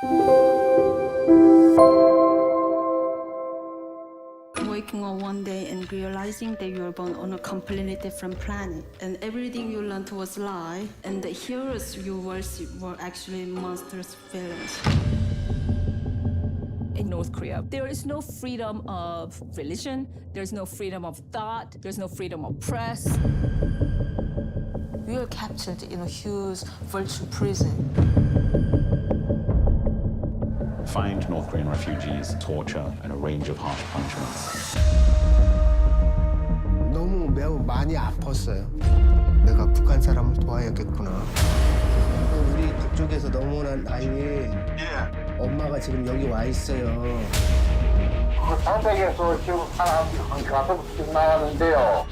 Waking up one day and realizing that you were born on a completely different planet, and everything you learned was lie, and the heroes you worship were actually monsters, villains. In North Korea, there is no freedom of religion, there's no freedom of thought, there's no freedom of press. We were captured in a huge virtual prison. Fined North Korean refugees, torture, and a range of harsh punishments. 너무 매우 많이 아팠어요. 내가 북한 사람을 도와야겠구나. 우리 그쪽에서 넘어온 아이, 엄마가 지금 여기 와 있어요. 그 상백에서 지금 사람이 한 5씩 나왔는데요.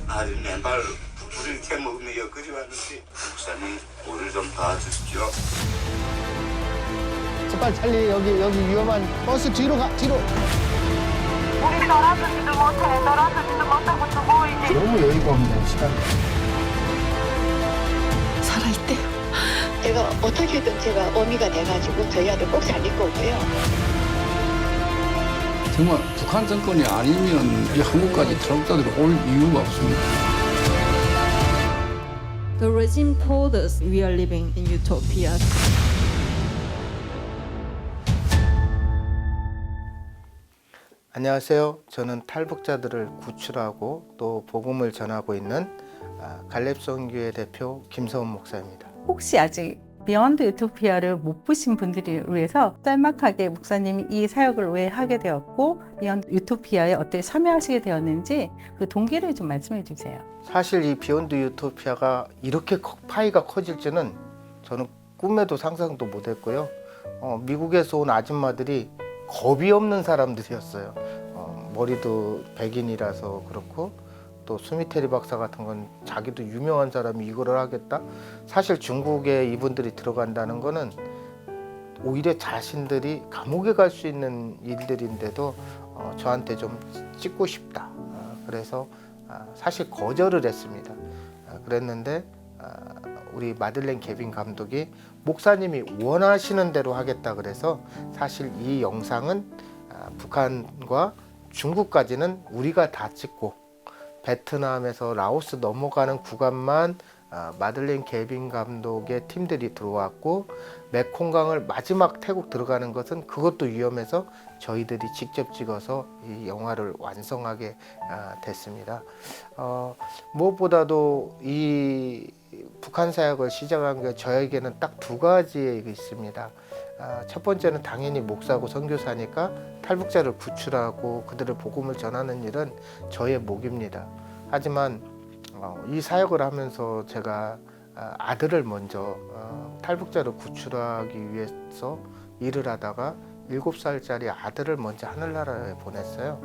아들 맨발 불을 캐먹으며 여기까지 왔는데 목사님 우리를 좀 봐주십시오. 제발 찰리 여기 위험한 버스 뒤로 가 뒤로. 우리 돌아서지도 못하고 두고 이제 너무 여유가 없네 시간. 살아있대요. 제가 어떻게든 제가 어미가 돼가지고 저희 아들 꼭 살릴 거고요. 정말 북한 정권이 아니면 이 한국까지 탈북자들이 올 이유가 없습니다. The regime told us we are living in utopia. 안녕하세요. 저는 탈북자들을 구출하고 또 복음을 전하고 있는 갈렙성교회 대표 김서훈 목사입니다. 혹시 아직 비욘드 유토피아를 못 보신 분들을 위해서 짤막하게 목사님이 이 사역을 왜 하게 되었고 비욘드 유토피아에 어떻게 참여하시게 되었는지 그 동기를 좀 말씀해 주세요. 사실 이 비욘드 유토피아가 이렇게 파이가 커질 줄은 저는 꿈에도 상상도 못했고요. 미국에서 온 아줌마들이 겁이 없는 사람들이었어요. 머리도 백인이라서 그렇고 또 수미테리 박사 같은 건 자기도 유명한 사람이 이거를 하겠다. 사실 중국에 이분들이 들어간다는 거는 오히려 자신들이 감옥에 갈 수 있는 일들인데도 저한테 좀 찍고 싶다. 그래서 사실 거절을 했습니다. 그랬는데 우리 마들렌 개빈 감독이 목사님이 원하시는 대로 하겠다 그래서 사실 이 영상은 북한과 중국까지는 우리가 다 찍고 베트남에서 라오스 넘어가는 구간만 마들렌 개빈 감독의 팀들이 들어왔고 메콩강을 마지막 태국 들어가는 것은 그것도 위험해서 저희들이 직접 찍어서 이 영화를 완성하게 됐습니다. 무엇보다도 이 북한 사역을 시작한 게 저에게는 딱 두 가지에 있습니다. 첫 번째는 당연히 목사고 선교사니까 탈북자를 구출하고 그들을 복음을 전하는 일은 저의 목입니다. 하지만 이 사역을 하면서 제가 아들을 먼저 탈북자를 구출하기 위해서 일을 하다가 7살짜리 아들을 먼저 하늘나라에 보냈어요.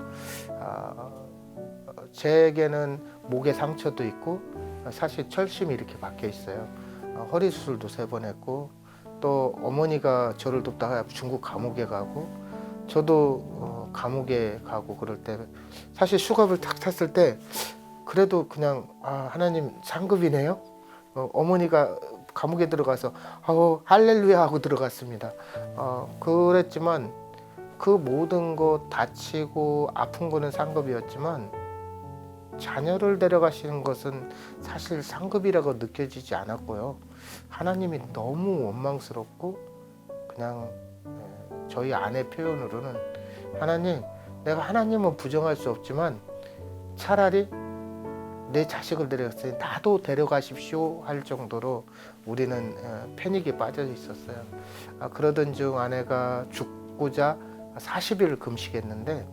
제게는 목에 상처도 있고 사실 철심이 이렇게 박혀 있어요. 허리 수술도 3번 했고 또 어머니가 저를 돕다가 중국 감옥에 가고 저도 감옥에 가고 그럴 때 사실 수갑을 탁 탔을 때 그래도 그냥 하나님 상급이네요. 어머니가 감옥에 들어가서 할렐루야 하고 들어갔습니다. 그랬지만 그 모든 것 다치고 아픈 거는 상급이었지만 자녀를 데려가시는 것은 사실 상급이라고 느껴지지 않았고요. 하나님이 너무 원망스럽고 그냥 저희 아내 표현으로는 하나님, 내가 하나님은 부정할 수 없지만 차라리 내 자식을 데려갔으니 나도 데려가십시오 할 정도로 우리는 패닉에 빠져 있었어요. 그러던 중 아내가 죽고자 40일을 금식했는데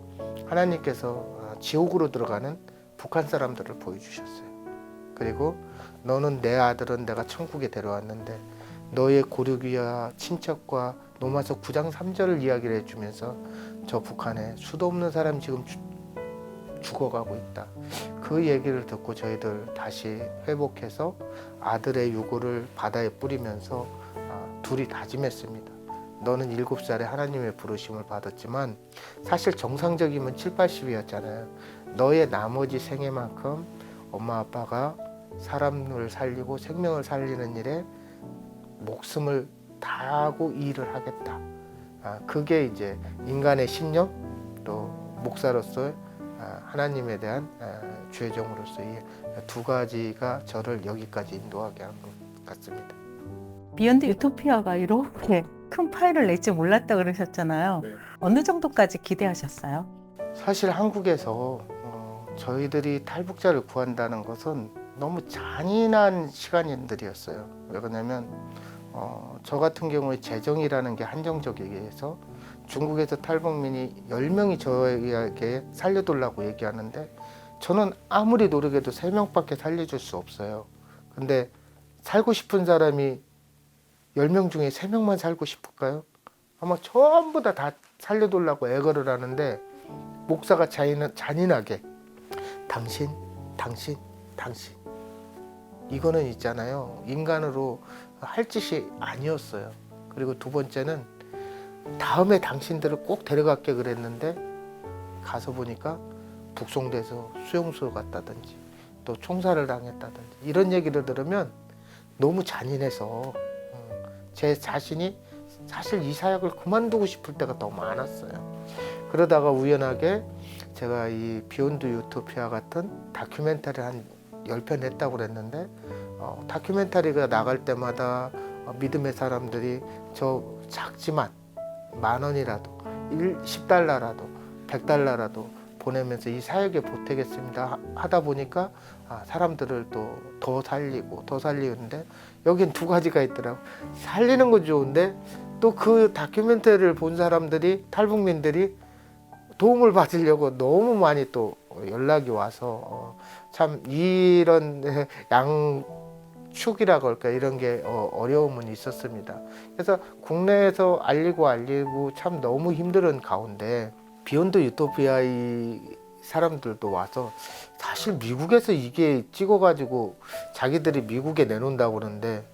하나님께서 지옥으로 들어가는 북한 사람들을 보여주셨어요. 그리고 너는 내 아들은 내가 천국에 데려왔는데 너의 고륙이와 친척과 로마서 9장 3절을 이야기를 해주면서 저 북한에 수도 없는 사람 지금 죽어가고 있다. 그 얘기를 듣고 저희들 다시 회복해서 아들의 유골을 바다에 뿌리면서 둘이 다짐했습니다. 너는 7살에 하나님의 부르심을 받았지만 사실 정상적이면 7, 80이었잖아요. 너의 나머지 생애만큼 엄마 아빠가 사람을 살리고 생명을 살리는 일에 목숨을 다하고 이 일을 하겠다. 그게 이제 인간의 신념 또 목사로서의 하나님에 대한 주의종으로서 이 두 가지가 저를 여기까지 인도하게 한 것 같습니다. 비욘드 유토피아가 이렇게 큰 파일을 낼 줄 몰랐다 그러셨잖아요. 어느 정도까지 기대하셨어요? 사실 한국에서 저희들이 탈북자를 구한다는 것은 너무 잔인한 시간들이었어요. 왜 그러냐면 저 같은 경우에 재정이라는 게 한정적이게 해서 중국에서 탈북민이 10명이 저에게 살려달라고 얘기하는데 저는 아무리 노력해도 3명밖에 살려줄 수 없어요. 근데 살고 싶은 사람이 10명 중에 3명만 살고 싶을까요? 아마 전부 다 살려달라고 애걸을 하는데 목사가 잔인하게 당신 이거는 있잖아요. 인간으로 할 짓이 아니었어요. 그리고 두 번째는 다음에 당신들을 꼭 데려갈게 그랬는데 가서 보니까 북송돼서 수용소 갔다든지 또 총살을 당했다든지 이런 얘기를 들으면 너무 잔인해서 제 자신이 사실 이 사역을 그만두고 싶을 때가 너무 많았어요. 그러다가 우연하게 제가 이 비욘드 유토피아 같은 다큐멘터리 한 10편 했다고 그랬는데 다큐멘터리가 나갈 때마다 믿음의 사람들이 저 작지만 10,000원이라도 10달러라도 100달러라도 보내면서 이 사역에 보태겠습니다 하다 보니까 사람들을 또 더 살리는데 여긴 두 가지가 있더라고. 살리는 건 좋은데 또 그 다큐멘터리를 본 사람들이 탈북민들이 도움을 받으려고 너무 많이 또 연락이 와서 참 이런 양축이라고 할까 이런 게 어려움은 있었습니다. 그래서 국내에서 알리고 참 너무 힘든 가운데 비욘드 유토피아 이 사람들도 와서 사실 미국에서 이게 찍어가지고 자기들이 미국에 내놓는다고 그러는데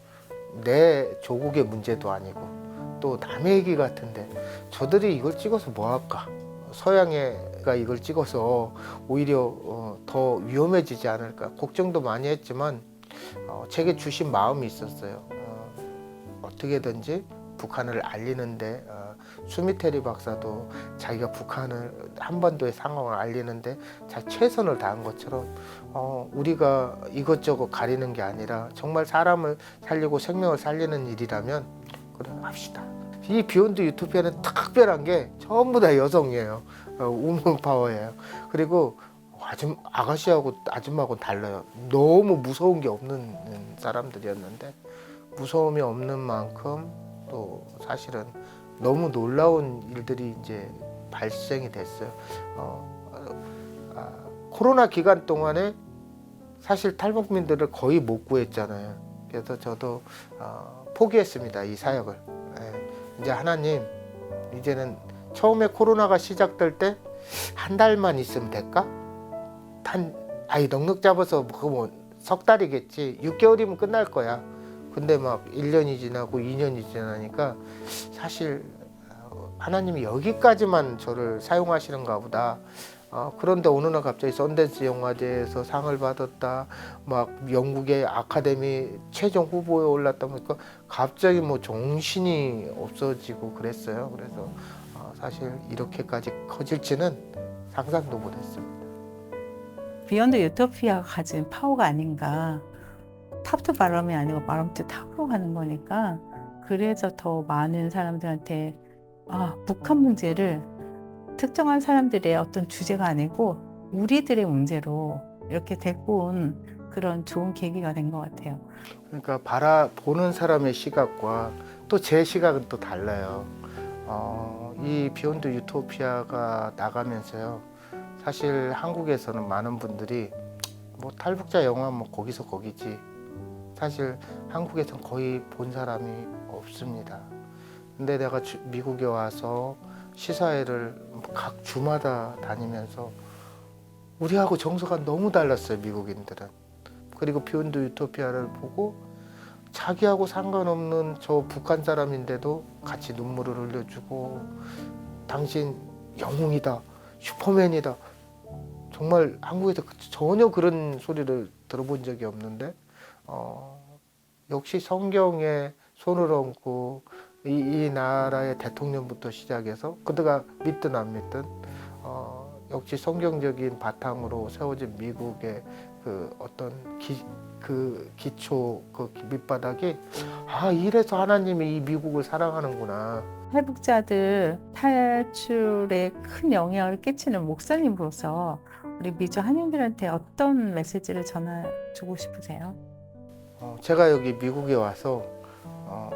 내 조국의 문제도 아니고 또 남의 얘기 같은데 저들이 이걸 찍어서 뭐 할까? 서양애가 이걸 찍어서 오히려 더 위험해지지 않을까 걱정도 많이 했지만 제게 주신 마음이 있었어요. 어떻게든지 북한을 알리는데 수미테리 박사도 자기가 북한을 한반도의 상황을 알리는데 최선을 다한 것처럼 우리가 이것저것 가리는 게 아니라 정말 사람을 살리고 생명을 살리는 일이라면 그래 합시다. 이 비욘드 유토피아는 특별한 게 전부 다 여성이에요. 우먼 파워예요. 그리고 아가씨하고 아줌마하고 달라요. 너무 무서운 게 없는 사람들이었는데 무서움이 없는 만큼 또 사실은 너무 놀라운 일들이 이제 발생이 됐어요. 코로나 기간 동안에 사실 탈북민들을 거의 못 구했잖아요. 그래서 저도 포기했습니다. 이 사역을. 이제 하나님, 이제는 처음에 코로나가 시작될 때 한 달만 있으면 될까? 넉넉 잡아서 뭐 석 달이겠지. 6개월이면 끝날 거야. 근데 막 1년이 지나고 2년이 지나니까 사실 하나님이 여기까지만 저를 사용하시는가 보다. 그런데 어느 날 갑자기 썬댄스 영화제에서 상을 받았다. 막 영국의 아카데미 최종 후보에 올랐다 보니까 갑자기 뭐 정신이 없어지고 그랬어요. 그래서 사실 이렇게까지 커질지는 상상도 못했습니다. 비욘드 유토피아가 가진 파워가 아닌가. 탑투 바람이 아니고 바람투 탑으로 가는 거니까 그래서 더 많은 사람들한테 북한 문제를 특정한 사람들의 어떤 주제가 아니고 우리들의 문제로 이렇게 데리고 온 그런 좋은 계기가 된 것 같아요. 그러니까 바라보는 사람의 시각과 또 제 시각은 또 달라요. 이 비욘드 유토피아가 나가면서요. 사실 한국에서는 많은 분들이 뭐 탈북자 영화 뭐 거기서 거기지. 사실 한국에선 거의 본 사람이 없습니다. 근데 내가 미국에 와서 시사회를 각 주마다 다니면서 우리하고 정서가 너무 달랐어요, 미국인들은. 그리고 비욘드 유토피아를 보고 자기하고 상관없는 저 북한 사람인데도 같이 눈물을 흘려주고 당신 영웅이다, 슈퍼맨이다. 정말 한국에서 전혀 그런 소리를 들어본 적이 없는데 역시 성경의 손을 얹고 이 나라의 대통령부터 시작해서 그들가 믿든 안 믿든 역시 성경적인 바탕으로 세워진 미국의 그 어떤 기초 그 밑바닥이 이래서 하나님이 이 미국을 사랑하는구나. 탈북자들 탈출에 큰 영향을 끼치는 목사님으로서 우리 미주 한인들한테 어떤 메시지를 전해주고 싶으세요? 제가 여기 미국에 와서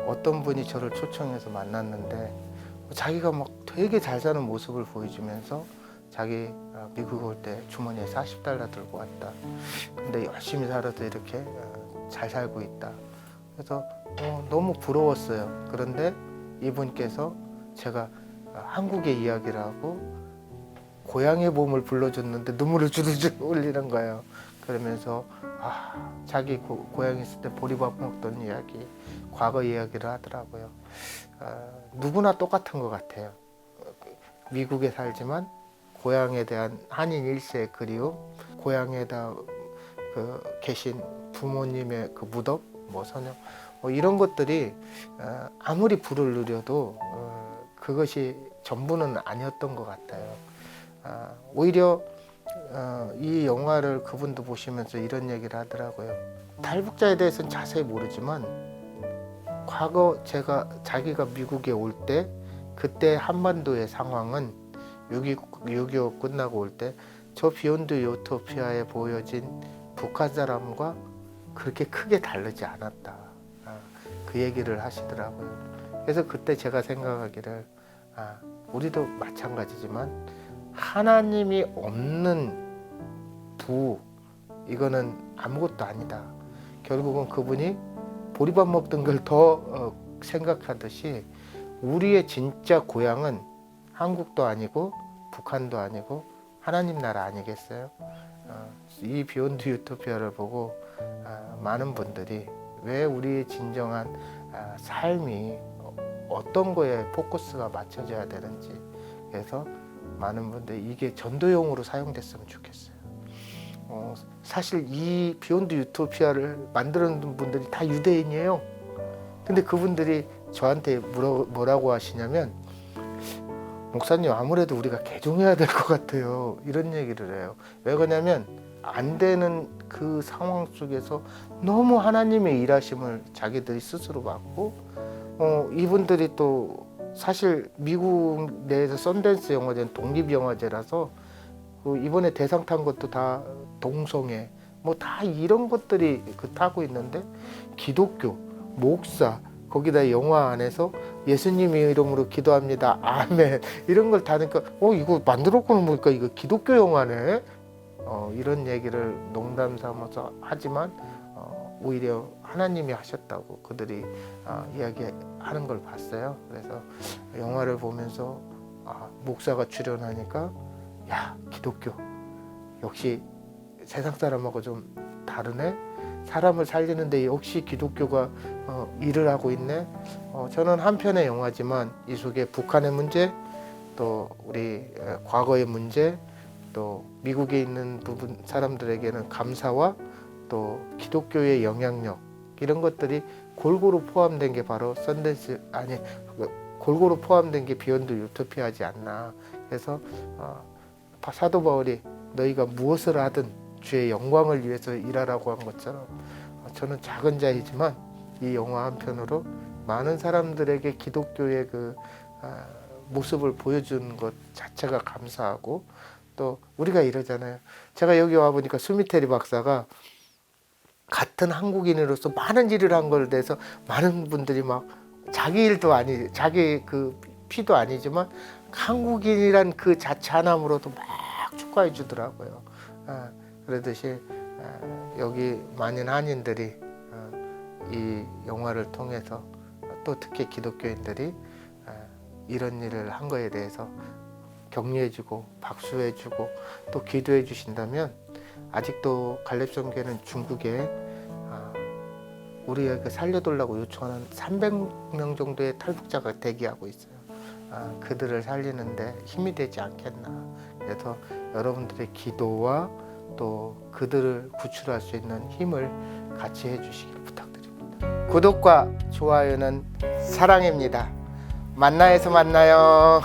어떤 분이 저를 초청해서 만났는데 자기가 막 되게 잘 사는 모습을 보여주면서 자기 미국 올 때 주머니에 $40 들고 왔다. 근데 열심히 살아도 이렇게 잘 살고 있다. 그래서 너무 부러웠어요. 그런데 이분께서 제가 한국의 이야기를 하고 고향의 봄을 불러줬는데 눈물을 주르륵 흘리는 거예요. 그러면서 자기 고향에 있을 때 보리밥 먹던 이야기, 과거 이야기를 하더라고요. 누구나 똑같은 것 같아요. 미국에 살지만 고향에 대한 한인 일세의 그리움, 고향에다 계신 부모님의 그 무덤, 선영, 이런 것들이 아무리 불을 누려도 그것이 전부는 아니었던 것 같아요. 오히려 이 영화를 그분도 보시면서 이런 얘기를 하더라고요. 탈북자에 대해서는 자세히 모르지만 과거 자기가 미국에 올 때 그때 한반도의 상황은 6.25 끝나고 올 때 저 비욘드 유토피아에 보여진 북한 사람과 그렇게 크게 다르지 않았다. 그 얘기를 하시더라고요. 그래서 그때 제가 생각하기를 우리도 마찬가지지만 하나님이 없는 이거는 아무것도 아니다. 결국은 그분이 보리밥 먹던 걸 더 생각하듯이 우리의 진짜 고향은 한국도 아니고 북한도 아니고 하나님 나라 아니겠어요? 이 비욘드 유토피아를 보고 많은 분들이 왜 우리의 진정한 삶이 어떤 거에 포커스가 맞춰져야 되는지, 그래서 많은 분들이 이게 전도용으로 사용됐으면 좋겠어요. 사실 이 비욘드 유토피아를 만드는 분들이 다 유대인이에요. 근데 그분들이 저한테 뭐라고 하시냐면, 목사님 아무래도 우리가 개종해야 될 것 같아요. 이런 얘기를 해요. 왜 그러냐면 안 되는 그 상황 속에서 너무 하나님의 일하심을 자기들이 스스로 받고 이분들이 또 사실 미국 내에서 썬댄스 영화제는 독립영화제라서 이번에 대상 탄 것도 다 동성애 다 이런 것들이 타고 있는데 기독교, 목사, 거기다 영화 안에서 예수님의 이름으로 기도합니다. 아멘. 이런 걸 다니까 이거 만들었고는 보니까 이거 기독교 영화네. 이런 얘기를 농담 삼아서 하지만 오히려 하나님이 하셨다고 그들이 이야기하는 걸 봤어요. 그래서 영화를 보면서 목사가 출연하니까 기독교 역시 세상 사람하고 좀 다르네. 사람을 살리는데 역시 기독교가 일을 하고 있네. 저는 한편의 영화지만 이 속에 북한의 문제, 또 우리 과거의 문제, 또 미국에 있는 부분 사람들에게는 감사와 또 기독교의 영향력, 이런 것들이 골고루 포함된 게 바로 골고루 포함된 게 비욘드 유토피아지 않나. 그래서 사도 바울이 너희가 무엇을 하든 주의 영광을 위해서 일하라고 한 것처럼 저는 작은 자이지만 이 영화 한 편으로 많은 사람들에게 기독교의 그 모습을 보여주는 것 자체가 감사하고, 또 우리가 이러잖아요. 제가 여기 와 보니까 수미테리 박사가 같은 한국인으로서 많은 일을 한 걸 대해서 많은 분들이 막 자기 일도 아니, 자기 그 피도 아니지만 한국인이란 그 자체 하나로도 막 축하해 주더라고요. 그러듯이 여기 많은 한인들이 이 영화를 통해서 또 특히 기독교인들이 이런 일을 한 거에 대해서 격려해주고 박수해주고 또 기도해 주신다면, 아직도 갈렙성교회는 중국에 우리에게 살려달라고 요청하는 300명 정도의 탈북자가 대기하고 있어요. 그들을 살리는데 힘이 되지 않겠나. 그래서 여러분들의 기도와 또 그들을 구출할 수 있는 힘을 같이 해주시길 부탁드립니다. 구독과 좋아요는 사랑입니다. 만나에서 만나요.